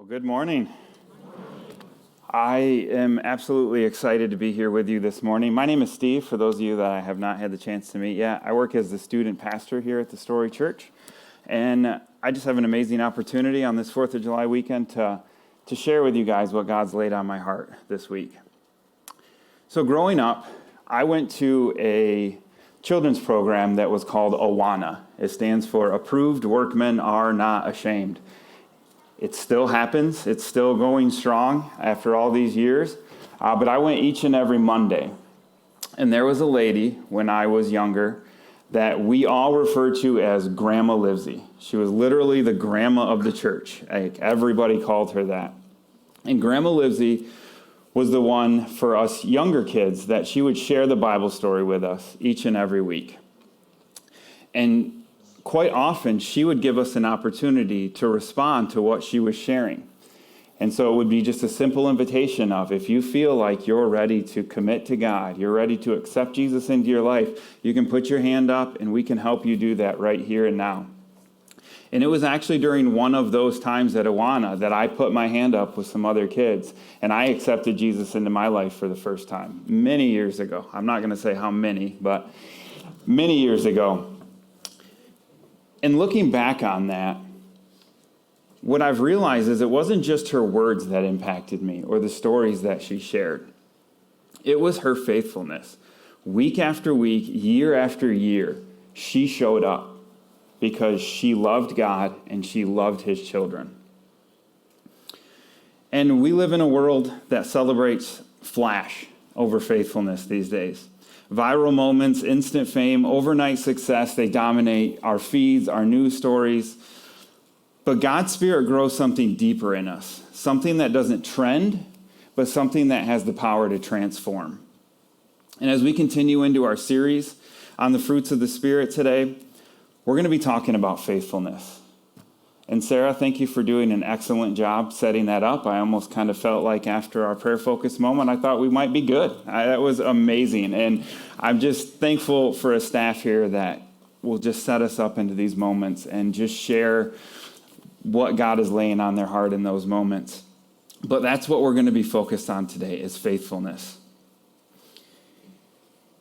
Good morning. I am absolutely excited to be here with you this morning. My name is Steve, for those of you that I have not had the chance to meet yet. I work as the student pastor here at the Story Church, and I just have an amazing opportunity on this 4th of July weekend to share with you guys what God's laid on my heart this week. So growing up, I went to a children's program that was called AWANA. It stands for Approved Workmen Are Not Ashamed. It still happens. It's still going strong after all these years. But I went each and every Monday. And there was a lady when I was younger that we all referred to as Grandma Livesey. She was literally the grandma of the church. Everybody called her that. And Grandma Livesey was the one for us younger kids that she would share the Bible story with us each and every week. And quite often, she would give us an opportunity to respond to what she was sharing. And so it would be just a simple invitation of, if you feel like you're ready to commit to God, you're ready to accept Jesus into your life, you can put your hand up and we can help you do that right here and now. And it was actually during one of those times at Awana that I put my hand up with some other kids, and I accepted Jesus into my life for the first time many years ago. I'm not going to say how many, but many years ago. And looking back on that, what I've realized is it wasn't just her words that impacted me or the stories that she shared. It was her faithfulness. Week after week, year after year, she showed up because she loved God and she loved his children. And we live in a world that celebrates flash over faithfulness these days. Viral moments, instant fame, overnight success, they dominate our feeds, our news stories. But God's Spirit grows something deeper in us, something that doesn't trend, but something that has the power to transform. And as we continue into our series on the fruits of the Spirit today, we're going to be talking about faithfulness. And Sarah, thank you for doing an excellent job setting that up. I almost kind of felt like after our prayer focus moment, I thought we might be good. That was amazing. And I'm just thankful for a staff here that will just set us up into these moments and just share what God is laying on their heart in those moments. But that's what we're going to be focused on today, is faithfulness.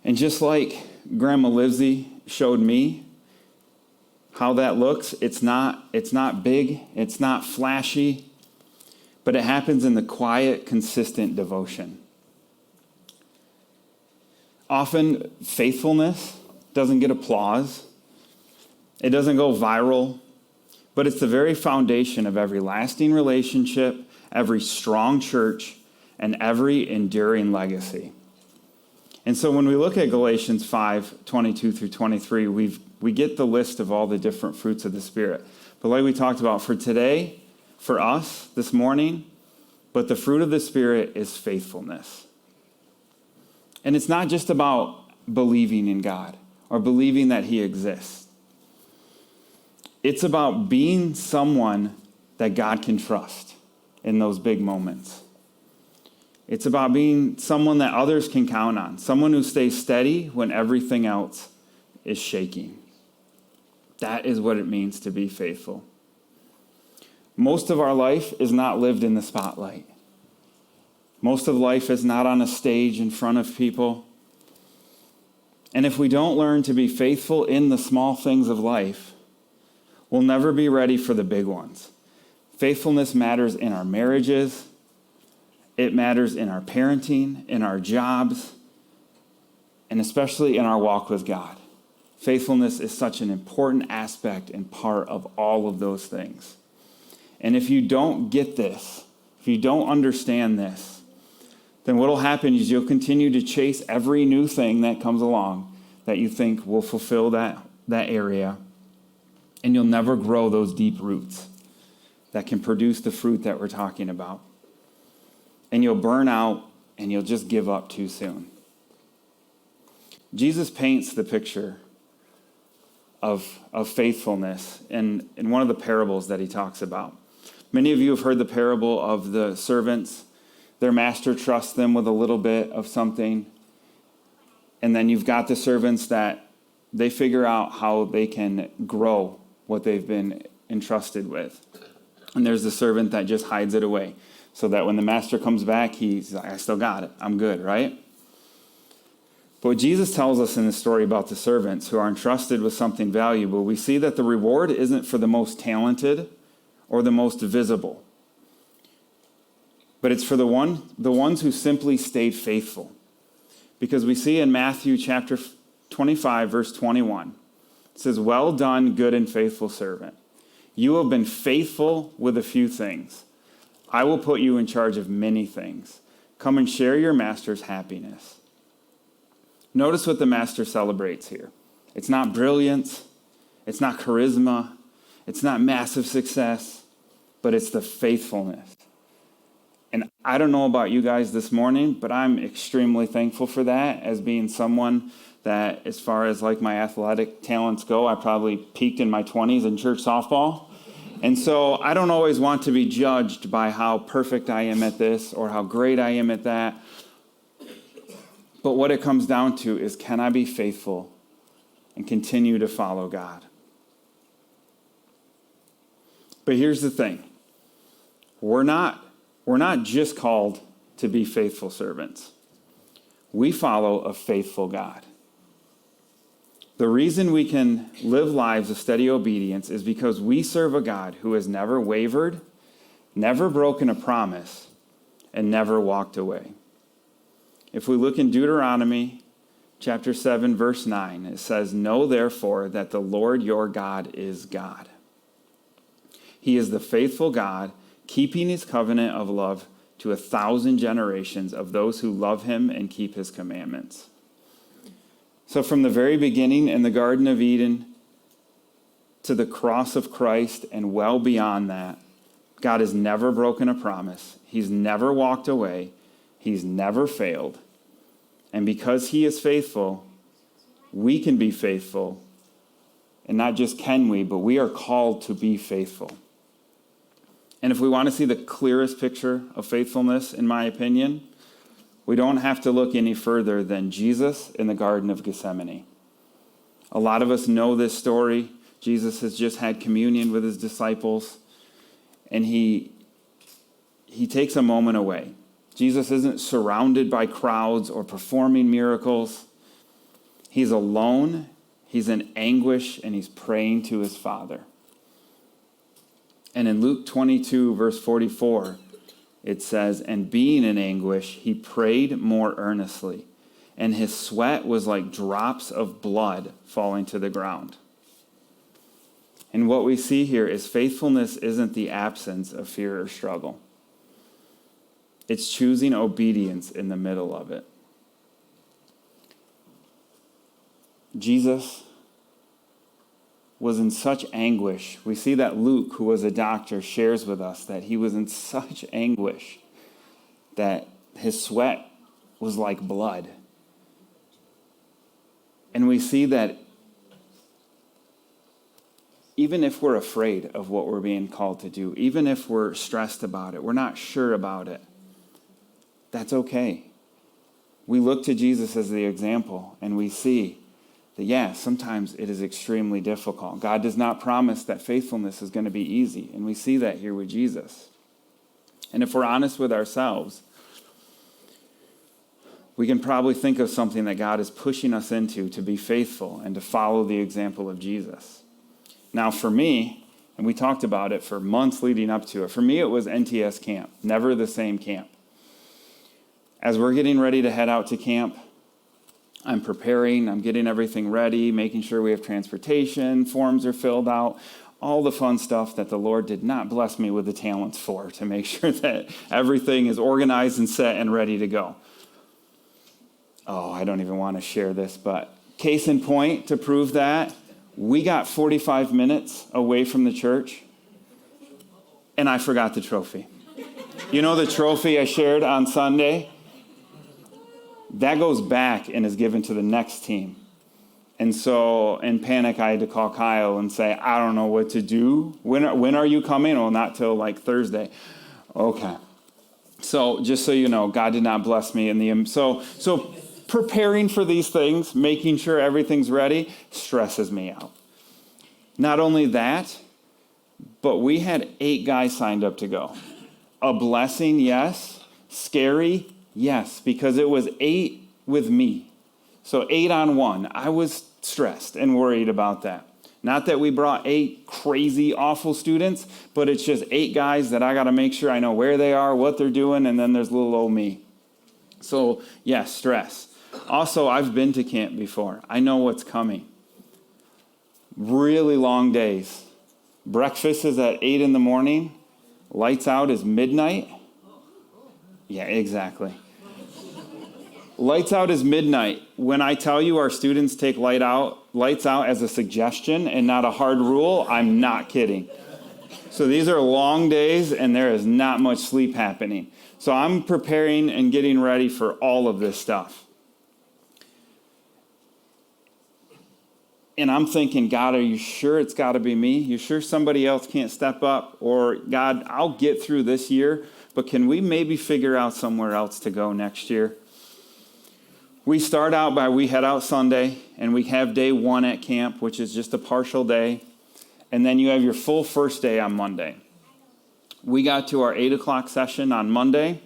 And just like Grandma Livesey showed me how that looks, it's not big, it's not flashy, but it happens in the quiet, consistent devotion. Often, faithfulness doesn't get applause. It doesn't go viral, but it's the very foundation of every lasting relationship, every strong church, and every enduring legacy. And so when we look at Galatians 5:22 through 23, we get the list of all the different fruits of the Spirit. But like we talked about for today, for us this morning, but the fruit of the Spirit is faithfulness. And it's not just about believing in God or believing that he exists. It's about being someone that God can trust in those big moments. It's about being someone that others can count on, someone who stays steady when everything else is shaking. That is what it means to be faithful. Most of our life is not lived in the spotlight. Most of life is not on a stage in front of people. And if we don't learn to be faithful in the small things of life, we'll never be ready for the big ones. Faithfulness matters in our marriages. It matters in our parenting, in our jobs, and especially in our walk with God. Faithfulness is such an important aspect and part of all of those things. And if you don't get this, if you don't understand this, then what will happen is you'll continue to chase every new thing that comes along that you think will fulfill that area, and you'll never grow those deep roots that can produce the fruit that we're talking about. And you'll burn out, and you'll just give up too soon. Jesus paints the picture of faithfulness in one of the parables that he talks about. Many of you have heard the parable of the servants. Their master trusts them with a little bit of something. And then you've got the servants that they figure out how they can grow what they've been entrusted with. And there's the servant that just hides it away so that when the master comes back, he's like, I still got it. I'm good, right? But what Jesus tells us in the story about the servants who are entrusted with something valuable, we see that the reward isn't for the most talented or the most visible, but it's for the ones who simply stayed faithful. Because we see in Matthew chapter 25, verse 21, it says, "Well done, good and faithful servant. You have been faithful with a few things. I will put you in charge of many things. Come and share your master's happiness." Notice what the master celebrates here. It's not brilliance. It's not charisma. It's not massive success, but it's the faithfulness. And I don't know about you guys this morning, but I'm extremely thankful for that as being someone that, as far as like my athletic talents go, I probably peaked in my 20s in church softball. And so I don't always want to be judged by how perfect I am at this or how great I am at that. But what it comes down to is, can I be faithful and continue to follow God? But here's the thing. We're not just called to be faithful servants. We follow a faithful God. The reason we can live lives of steady obedience is because we serve a God who has never wavered, never broken a promise, and never walked away. If we look in Deuteronomy chapter 7, verse 9, it says, "Know therefore that the Lord your God is God. He is the faithful God, keeping his covenant of love to 1,000 generations of those who love him and keep his commandments." So from the very beginning in the Garden of Eden to the cross of Christ and well beyond that, God has never broken a promise. He's never walked away. He's never failed. And because he is faithful, we can be faithful. And not just can we, but we are called to be faithful. And if we want to see the clearest picture of faithfulness, in my opinion, we don't have to look any further than Jesus in the Garden of Gethsemane. A lot of us know this story. Jesus has just had communion with his disciples, and he takes a moment away. Jesus isn't surrounded by crowds or performing miracles. He's alone, he's in anguish, and he's praying to his Father. And in Luke 22, verse 44, it says, "And being in anguish, he prayed more earnestly, and his sweat was like drops of blood falling to the ground." And what we see here is faithfulness isn't the absence of fear or struggle. It's choosing obedience in the middle of it. Jesus was in such anguish. We see that Luke, who was a doctor, shares with us that he was in such anguish that his sweat was like blood. And we see that even if we're afraid of what we're being called to do, even if we're stressed about it, we're not sure about it, that's okay. We look to Jesus as the example, and we see that, sometimes it is extremely difficult. God does not promise that faithfulness is going to be easy, and we see that here with Jesus. And if we're honest with ourselves, we can probably think of something that God is pushing us into to be faithful and to follow the example of Jesus. Now, for me, and we talked about it for months leading up to it, for me it was NTS camp, never the same camp. As we're getting ready to head out to camp, I'm preparing, I'm getting everything ready, making sure we have transportation, forms are filled out, all the fun stuff that the Lord did not bless me with the talents for, to make sure that everything is organized and set and ready to go. Oh, I don't even want to share this, but case in point to prove that, we got 45 minutes away from the church, and I forgot the trophy. You know the trophy I shared on Sunday? That goes back and is given to the next team. And so in panic, I had to call Kyle and say, I don't know what to do. When are you coming? Well, not till like Thursday. Okay. So just so you know, God did not bless me in the... So preparing for these things, making sure everything's ready, stresses me out. Not only that, But we had 8 guys signed up to go. A blessing, yes. Scary, yes, because it was 8 with me. So 8 on 1. I was stressed and worried about that. Not that we brought 8 crazy, awful students, but it's just 8 guys that I got to make sure I know where they are, what they're doing, and then there's little old me. So, yes, stress. Also, I've been to camp before. I know what's coming. Really long days. Breakfast is at 8 in the morning. Lights out is midnight. Yeah, exactly. Lights out is midnight. When I tell you our students take lights out as a suggestion and not a hard rule, I'm not kidding. So these are long days and there is not much sleep happening. So I'm preparing and getting ready for all of this stuff. And I'm thinking, God, are you sure it's got to be me? You sure somebody else can't step up? Or, God, I'll get through this year, but can we maybe figure out somewhere else to go next year? We head out Sunday, and we have day 1 at camp, which is just a partial day. And then you have your full first day on Monday. We got to our 8 o'clock session on Monday,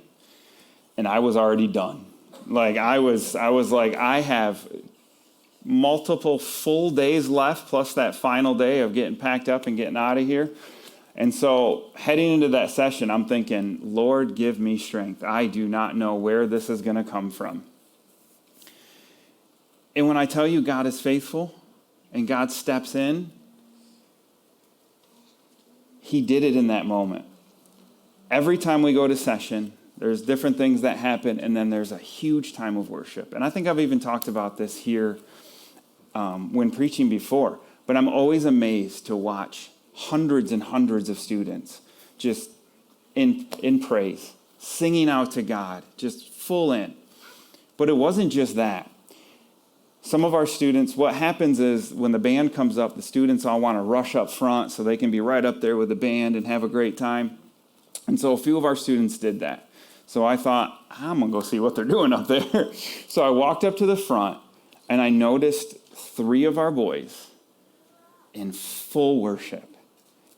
and I was already done. I was like, I have multiple full days left, plus that final day of getting packed up and getting out of here. And so heading into that session, I'm thinking, Lord, give me strength. I do not know where this is going to come from. And when I tell you God is faithful and God steps in, he did it in that moment. Every time we go to session, there's different things that happen, and then there's a huge time of worship. And I think I've even talked about this here when preaching before, but I'm always amazed to watch hundreds and hundreds of students just in praise, singing out to God, just full in. But it wasn't just that. Some of our students, what happens is when the band comes up, the students all want to rush up front so they can be right up there with the band and have a great time. And so a few of our students did that. So I thought, I'm going to go see what they're doing up there. So I walked up to the front, and I noticed 3 of our boys in full worship,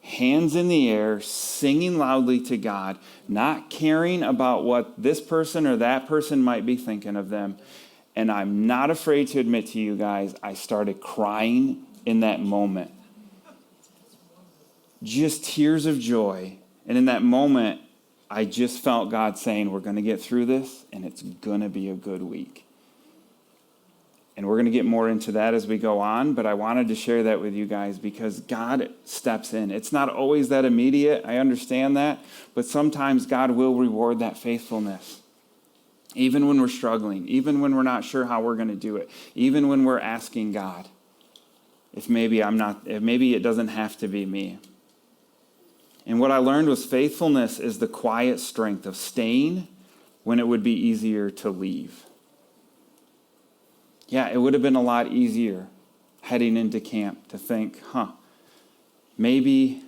hands in the air, singing loudly to God, not caring about what this person or that person might be thinking of them. And I'm not afraid to admit to you guys, I started crying in that moment. Just tears of joy. And in that moment, I just felt God saying, we're going to get through this, and it's going to be a good week. And we're going to get more into that as we go on, but I wanted to share that with you guys because God steps in. It's not always that immediate, I understand that, but sometimes God will reward that faithfulness. Even when we're struggling, even when we're not sure how we're going to do it, even when we're asking God, if maybe it doesn't have to be me. And what I learned was faithfulness is the quiet strength of staying when it would be easier to leave. Yeah, it would have been a lot easier heading into camp to think, maybe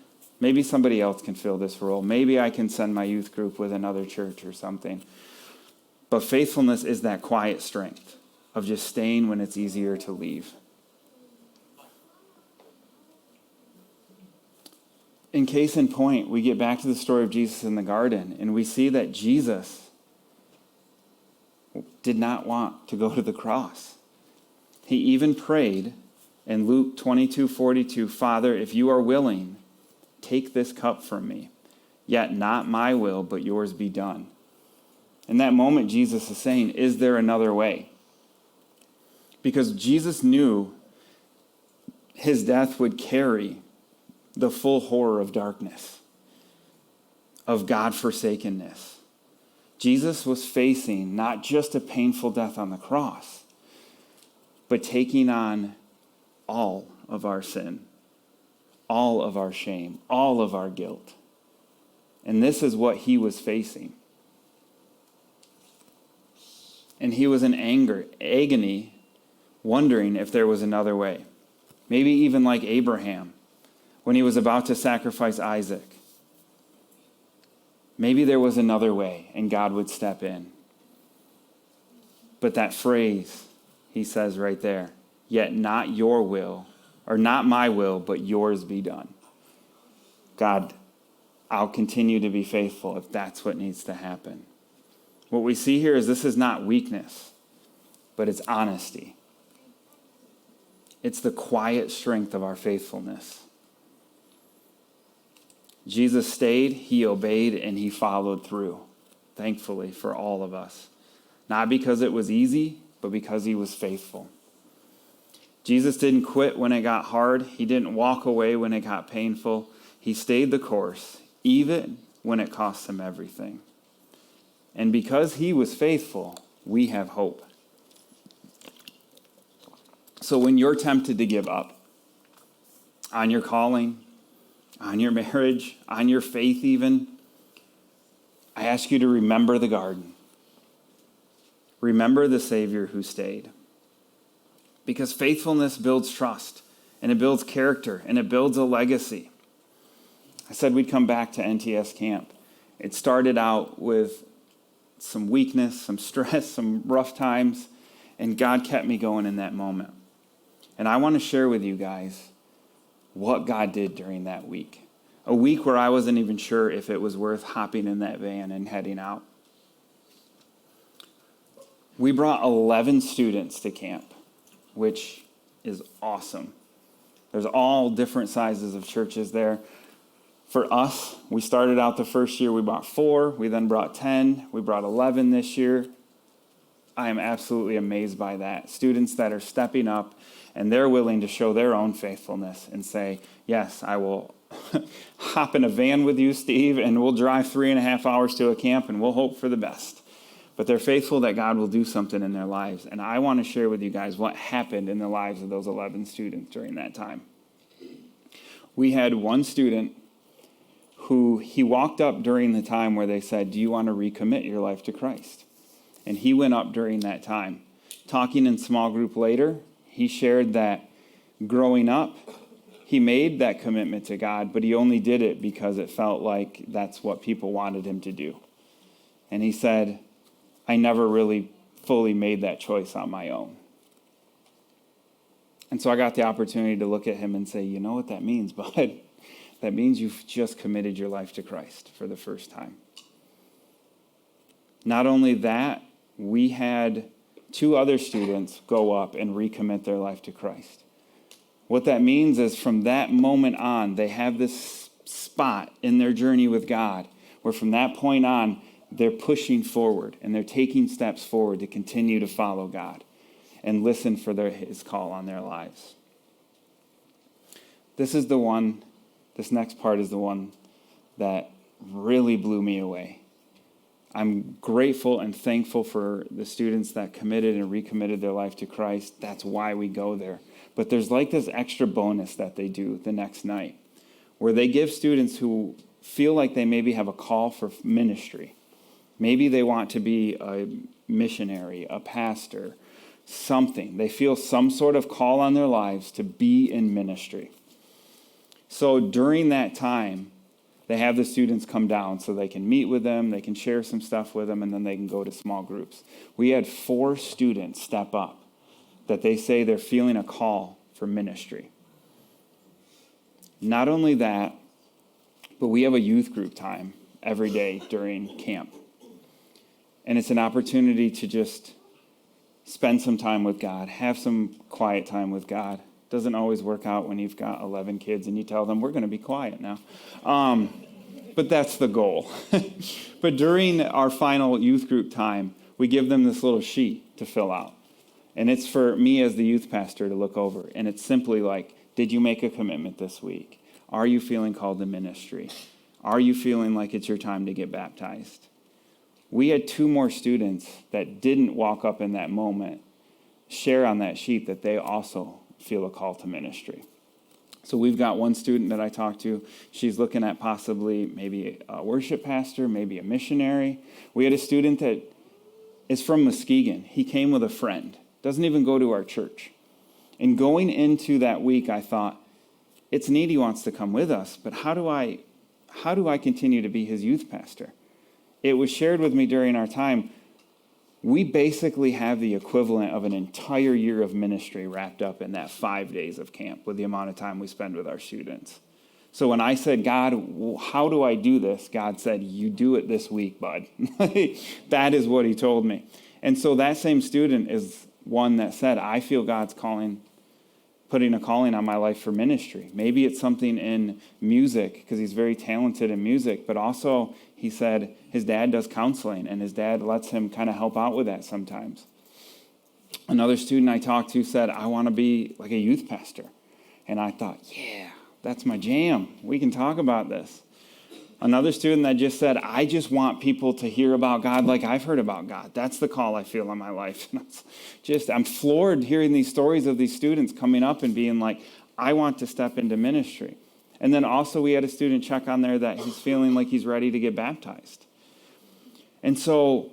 somebody else can fill this role. Maybe I can send my youth group with another church or something. But faithfulness is that quiet strength of just staying when it's easier to leave. In case in point, we get back to the story of Jesus in the garden, and we see that Jesus did not want to go to the cross. He even prayed in Luke 22:42, Father, if you are willing, take this cup from me, yet not my will, but yours be done. In that moment, Jesus is saying, is there another way? Because Jesus knew his death would carry the full horror of darkness, of God-forsakenness. Jesus was facing not just a painful death on the cross, but taking on all of our sin, all of our shame, all of our guilt. And this is what he was facing. And he was in agony, wondering if there was another way. Maybe even like Abraham, when he was about to sacrifice Isaac. Maybe there was another way, and God would step in. But that phrase, he says right there, yet not your will, or not my will, but yours be done. God, I'll continue to be faithful if that's what needs to happen. What we see here is this is not weakness, but it's honesty. It's the quiet strength of our faithfulness. Jesus stayed, he obeyed, and he followed through, thankfully, for all of us. Not because it was easy, but because he was faithful. Jesus didn't quit when it got hard. He didn't walk away when it got painful. He stayed the course, even when it cost him everything. And because he was faithful, we have hope. So when you're tempted to give up on your calling, on your marriage, on your faith even, I ask you to remember the garden. Remember the Savior who stayed. Because faithfulness builds trust, and it builds character, and it builds a legacy. I said we'd come back to NTS camp. It started out with some weakness, some stress, some rough times, and God kept me going in that moment. And I want to share with you guys what God did during that week. A week where I wasn't even sure if it was worth hopping in that van and heading out. We brought 11 students to camp, which is awesome. There's all different sizes of churches there. For us, we started out the first year, we brought 4, we then brought 10, we brought 11 this year. I am absolutely amazed by that. Students that are stepping up and they're willing to show their own faithfulness and say, yes, I will hop in a van with you, Steve, and we'll drive 3.5 hours to a camp and we'll hope for the best. But they're faithful that God will do something in their lives. And I want to share with you guys what happened in the lives of those 11 students during that time. We had one student who he walked up during the time where they said, do you want to recommit your life to Christ? And he went up during that time. Talking in small group later, he shared that growing up, he made that commitment to God, but he only did it because it felt like that's what people wanted him to do. And he said, I never really fully made that choice on my own. And so I got the opportunity to look at him and say, you know what that means, bud? That means you've just committed your life to Christ for the first time. Not only that, we had 2 other students go up and recommit their life to Christ. What that means is from that moment on, they have this spot in their journey with God where from that point on, they're pushing forward and they're taking steps forward to continue to follow God and listen for his call on their lives. This next part is the one that really blew me away. I'm grateful and thankful for the students that committed and recommitted their life to Christ. That's why we go there. But there's like this extra bonus that they do the next night where they give students who feel like they maybe have a call for ministry. Maybe they want to be a missionary, a pastor, something. They feel some sort of call on their lives to be in ministry. So during that time, they have the students come down so they can meet with them, they can share some stuff with them, and then they can go to small groups. We had 4 students step up that they say they're feeling a call for ministry. Not only that, but we have a youth group time every day during camp. And it's an opportunity to just spend some time with God, have some quiet time with God. Doesn't always work out when you've got 11 kids and you tell them, we're going to be quiet now. But that's the goal. But during our final youth group time, we give them this little sheet to fill out. And it's for me as the youth pastor to look over. And it's simply like, did you make a commitment this week? Are you feeling called to ministry? Are you feeling like it's your time to get baptized? We had 2 more students that didn't walk up in that moment share on that sheet that they also feel a call to ministry. So we've got one student that I talked to. She's looking at possibly maybe a worship pastor, maybe a missionary. We had a student that is from Muskegon. He came with a friend, doesn't even go to our church. And going into that week, I thought, it's neat he wants to come with us, but how do I continue to be his youth pastor? It was shared with me during our time. We basically have the equivalent of an entire year of ministry wrapped up in that 5 days of camp with the amount of time we spend with our students. So when I said, God, how do I do this? God said, you do it this week, bud. That is what he told me. And so that same student is one that said, I feel God's putting a calling on my life for ministry. Maybe it's something in music, because he's very talented in music, but also he said his dad does counseling, and his dad lets him kind of help out with that sometimes. Another student I talked to said, I want to be like a youth pastor. And I thought, yeah, that's my jam. We can talk about this. Another student that just said, I just want people to hear about God like I've heard about God. That's the call I feel on my life. I'm floored hearing these stories of these students coming up and being like, I want to step into ministry. And then also we had a student check on there that he's feeling like he's ready to get baptized. And so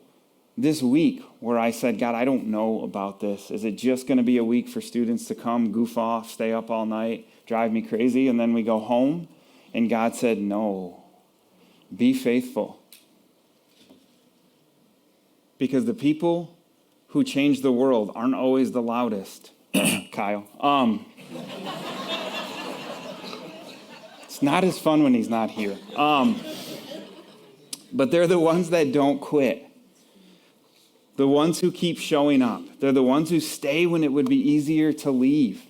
this week where I said, God, I don't know about this. Is it just going to be a week for students to come, goof off, stay up all night, drive me crazy, and then we go home? And God said, no. Be faithful. Because the people who change the world aren't always the loudest. Kyle. It's not as fun when he's not here. But they're the ones that don't quit. The ones who keep showing up. They're the ones who stay when it would be easier to leave.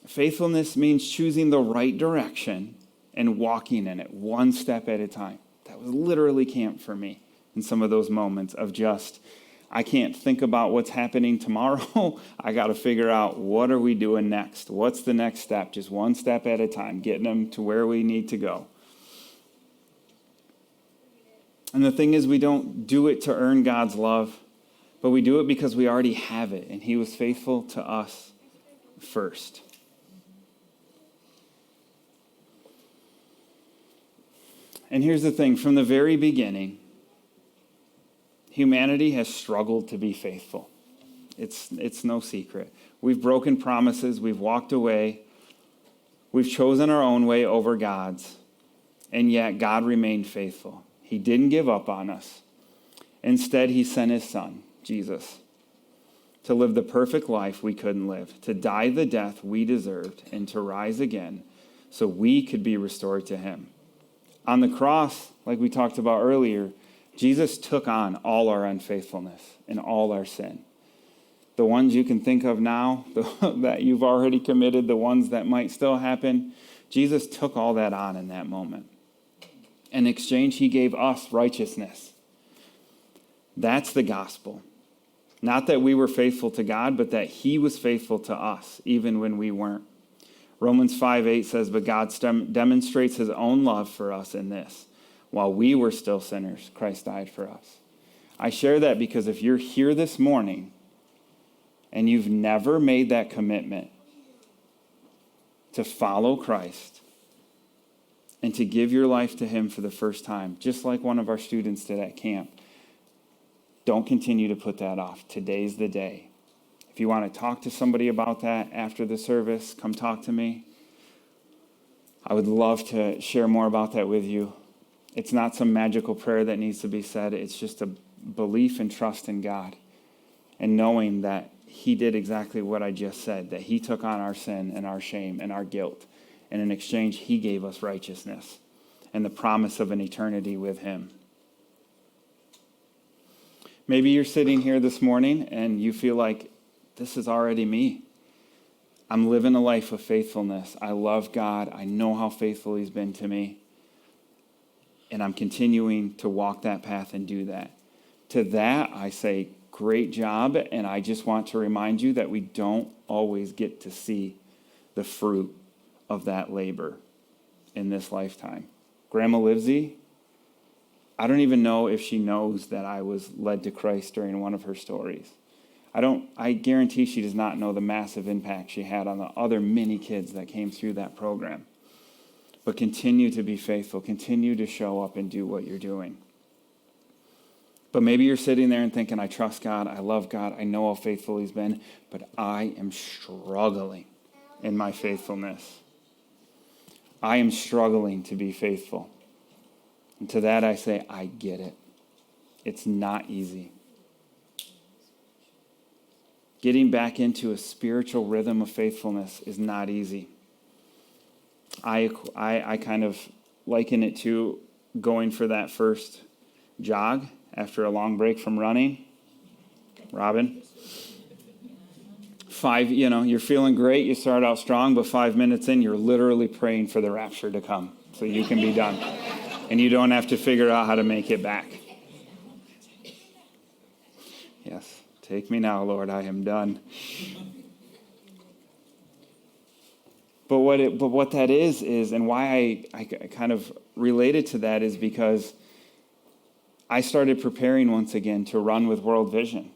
Faithfulness means choosing the right direction and walking in it one step at a time. That was literally camp for me in some of those moments of just, I can't think about what's happening tomorrow. I got to figure out, what are we doing next? What's the next step? Just one step at a time, getting them to where we need to go. And the thing is, we don't do it to earn God's love, but we do it because we already have it, and he was faithful to us first. And here's the thing, from the very beginning, humanity has struggled to be faithful. It's no secret. We've broken promises, we've walked away, we've chosen our own way over God's, and yet God remained faithful. He didn't give up on us. Instead, he sent his son, Jesus, to live the perfect life we couldn't live, to die the death we deserved, and to rise again so we could be restored to him. On the cross, like we talked about earlier, Jesus took on all our unfaithfulness and all our sin. The ones you can think of now, that you've already committed, the ones that might still happen, Jesus took all that on in that moment. In exchange, he gave us righteousness. That's the gospel. Not that we were faithful to God, but that he was faithful to us, even when we weren't. Romans 5:8 says, but God demonstrates his own love for us in this. While we were still sinners, Christ died for us. I share that because if you're here this morning and you've never made that commitment to follow Christ and to give your life to him for the first time, just like one of our students did at camp, don't continue to put that off. Today's the day. If you want to talk to somebody about that after the service, come talk to me. I would love to share more about that with you. It's not some magical prayer that needs to be said. It's just a belief and trust in God and knowing that he did exactly what I just said, that he took on our sin and our shame and our guilt. And in exchange, he gave us righteousness and the promise of an eternity with him. Maybe you're sitting here this morning and you feel like, this is already me. I'm living a life of faithfulness. I love God. I know how faithful he's been to me. And I'm continuing to walk that path and do that. To that, I say, great job. And I just want to remind you that we don't always get to see the fruit of that labor in this lifetime. Grandma Livesey, I don't even know if she knows that I was led to Christ during one of her stories. I guarantee she does not know the massive impact she had on the other many kids that came through that program. But continue to be faithful. Continue to show up and do what you're doing. But maybe you're sitting there and thinking, I trust God, I love God, I know how faithful he's been, but I am struggling in my faithfulness. I am struggling to be faithful. And to that I say, I get it. It's not easy. Getting back into a spiritual rhythm of faithfulness is not easy. I kind of liken it to going for that first jog after a long break from running. Robin? You're feeling great, you start out strong, but 5 minutes in, you're literally praying for the rapture to come so you can be done. And you don't have to figure out how to make it back. Yes, take me now, Lord, I am done. But what that is, and why I kind of related to that is because I started preparing once again to run with World Vision.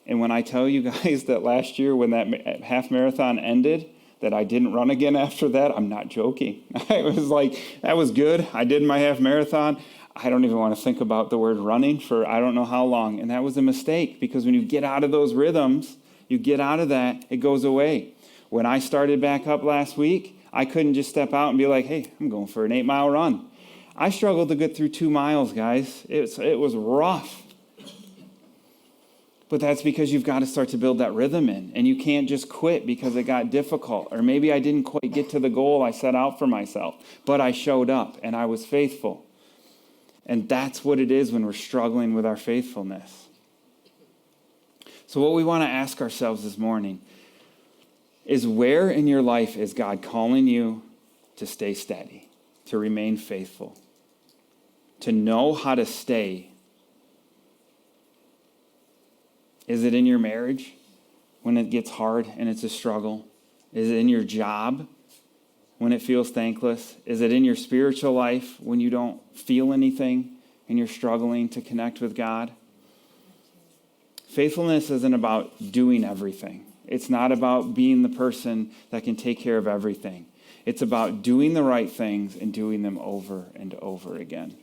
And when I tell you guys that last year when that half marathon ended, that I didn't run again after that, I'm not joking. I was like, that was good. I did my half marathon. I don't even want to think about the word running for I don't know how long. And that was a mistake because when you get out of those rhythms, you get out of that, it goes away. When I started back up last week, I couldn't just step out and be like, hey, I'm going for an 8-mile run. I struggled to get through 2 miles, guys. It was rough. But that's because you've got to start to build that rhythm in. And you can't just quit because it got difficult. Or maybe I didn't quite get to the goal I set out for myself. But I showed up and I was faithful. And that's what it is when we're struggling with our faithfulness. So what we want to ask ourselves this morning is, where in your life is God calling you to stay steady, to remain faithful, to know how to stay? Is it in your marriage when it gets hard and it's a struggle? Is it in your job when it feels thankless? Is it in your spiritual life when you don't feel anything and you're struggling to connect with God? Faithfulness isn't about doing everything. It's not about being the person that can take care of everything. It's about doing the right things and doing them over and over again.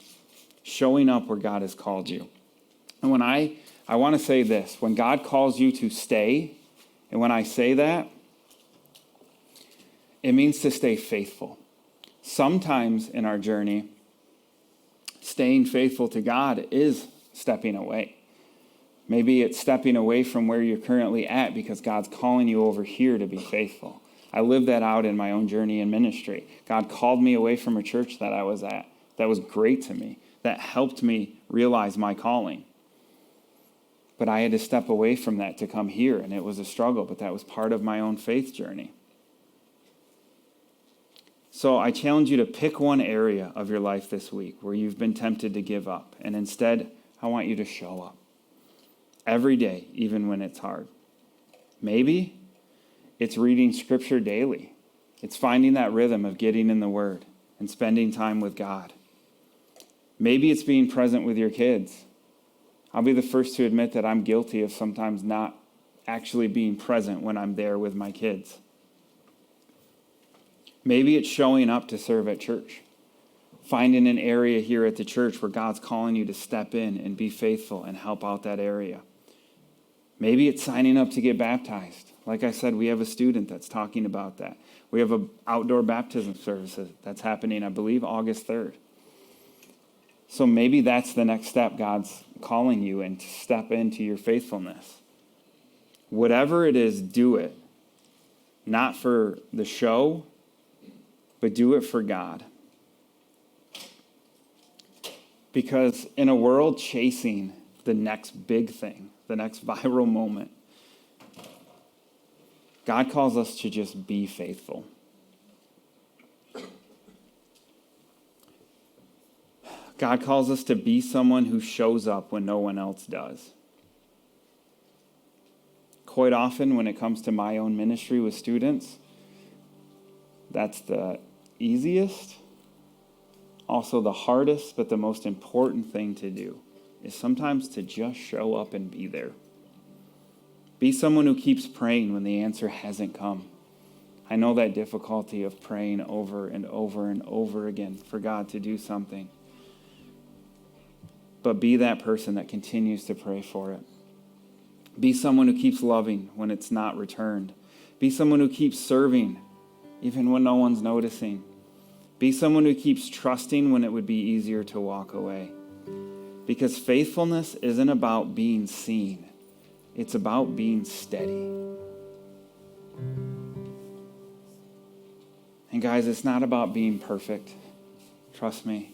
Showing up where God has called you. And when I want to say this, when God calls you to stay, and when I say that, it means to stay faithful. Sometimes in our journey, staying faithful to God is stepping away. Maybe it's stepping away from where you're currently at because God's calling you over here to be faithful. I lived that out in my own journey in ministry. God called me away from a church that I was at. That was great to me. That helped me realize my calling. But I had to step away from that to come here, and it was a struggle, but that was part of my own faith journey. So I challenge you to pick one area of your life this week where you've been tempted to give up, and instead, I want you to show up every day, even when it's hard. Maybe it's reading Scripture daily. It's finding that rhythm of getting in the Word and spending time with God. Maybe it's being present with your kids. I'll be the first to admit that I'm guilty of sometimes not actually being present when I'm there with my kids. Maybe it's showing up to serve at church. Finding an area here at the church where God's calling you to step in and be faithful and help out that area. Maybe it's signing up to get baptized. Like I said, we have a student that's talking about that. We have an outdoor baptism service that's happening, I believe, August 3rd. So maybe that's the next step God's calling you in, to step into your faithfulness. Whatever it is, do it. Not for the show, but do it for God. Because in a world chasing the next big thing, the next viral moment, God calls us to just be faithful. God calls us to be someone who shows up when no one else does. Quite often when it comes to my own ministry with students, that's the easiest, also the hardest, but the most important thing to do is sometimes to just show up and be there. Be someone who keeps praying when the answer hasn't come. I know that difficulty of praying over and over and over again for God to do something. But be that person that continues to pray for it. Be someone who keeps loving when it's not returned. Be someone who keeps serving even when no one's noticing. Be someone who keeps trusting when it would be easier to walk away. Because faithfulness isn't about being seen. It's about being steady. And guys, it's not about being perfect. Trust me.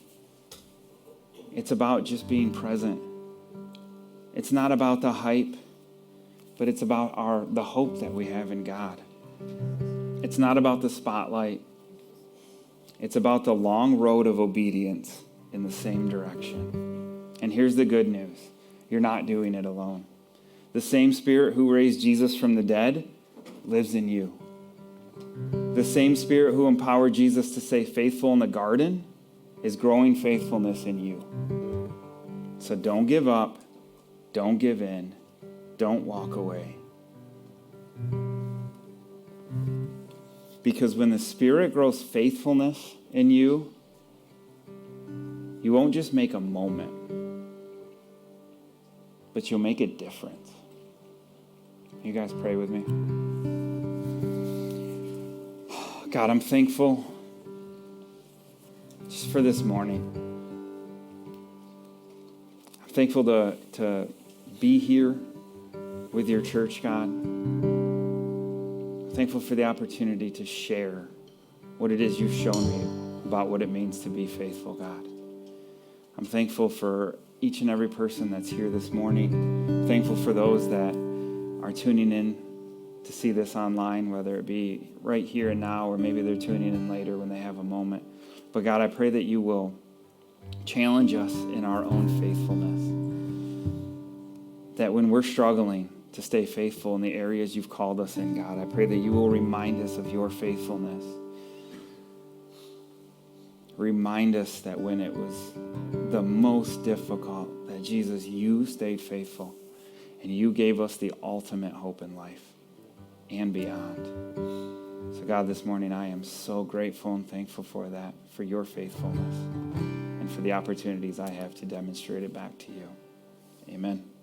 It's about just being present. It's not about the hype, but it's about the hope that we have in God. It's not about the spotlight. It's about the long road of obedience in the same direction. And here's the good news. You're not doing it alone. The same Spirit who raised Jesus from the dead lives in you. The same Spirit who empowered Jesus to stay faithful in the garden is growing faithfulness in you. So don't give up. Don't give in. Don't walk away. Because when the Spirit grows faithfulness in you, you won't just make a moment, but you'll make a difference. You guys pray with me. God, I'm thankful just for this morning. I'm thankful to be here with your church, God. I'm thankful for the opportunity to share what it is you've shown me about what it means to be faithful, God. I'm thankful for each and every person that's here this morning. I'm thankful for those that are tuning in to see this online, whether it be right here and now, or maybe they're tuning in later when they have a moment. But God, I pray that you will challenge us in our own faithfulness. That when we're struggling to stay faithful in the areas you've called us in, God, I pray that you will remind us of your faithfulness. Remind us that when it was the most difficult, that Jesus, you stayed faithful and you gave us the ultimate hope in life and beyond. So God, this morning I am so grateful and thankful for that, for your faithfulness and for the opportunities I have to demonstrate it back to you. Amen.